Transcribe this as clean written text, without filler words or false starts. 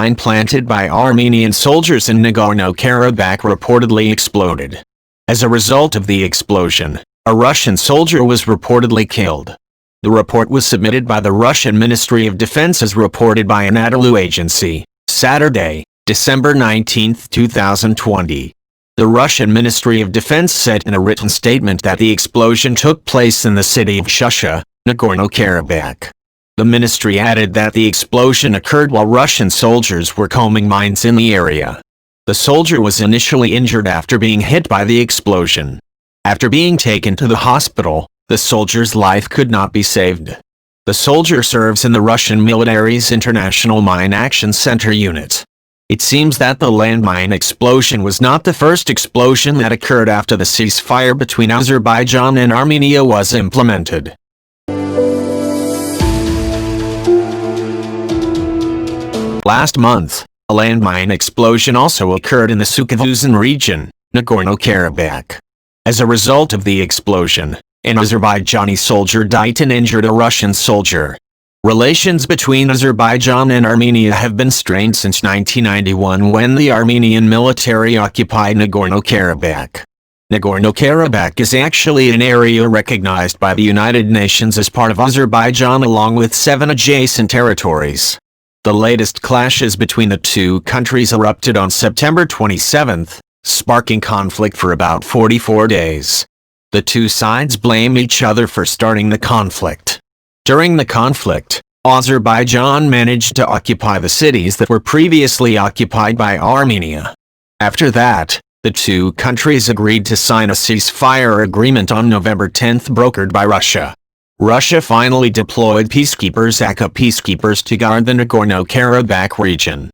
landmine planted by Armenian soldiers in Nagorno-Karabakh reportedly exploded. As a result of the explosion, a Russian soldier was reportedly killed. The report was submitted by the Russian Ministry of Defense as reported by Anadolu Agency, Saturday, December 19, 2020. The Russian Ministry of Defense said in a written statement that the explosion took place in the city of Shusha, Nagorno-Karabakh. The ministry added that the explosion occurred while Russian soldiers were combing mines in the area. The soldier was initially injured after being hit by the explosion. After being taken to the hospital, the soldier's life could not be saved. The soldier serves in the Russian military's International Mine Action Center unit. It seems that the landmine explosion was not the first explosion that occurred after the ceasefire between Azerbaijan and Armenia was implemented. Last month, a landmine explosion also occurred in the Sukhavuzan region, Nagorno-Karabakh. As a result of the explosion, an Azerbaijani soldier died and injured a Russian soldier. Relations between Azerbaijan and Armenia have been strained since 1991 when the Armenian military occupied Nagorno-Karabakh. Nagorno-Karabakh is actually an area recognized by the United Nations as part of Azerbaijan along with 7 adjacent territories. The latest clashes between the two countries erupted on September 27, sparking conflict for about 44 days. The two sides blame each other for starting the conflict. During the conflict, Azerbaijan managed to occupy the cities that were previously occupied by Armenia. After that, the two countries agreed to sign a ceasefire agreement on November 10 brokered by Russia. Russia finally deployed peacekeepers to guard the Nagorno-Karabakh region.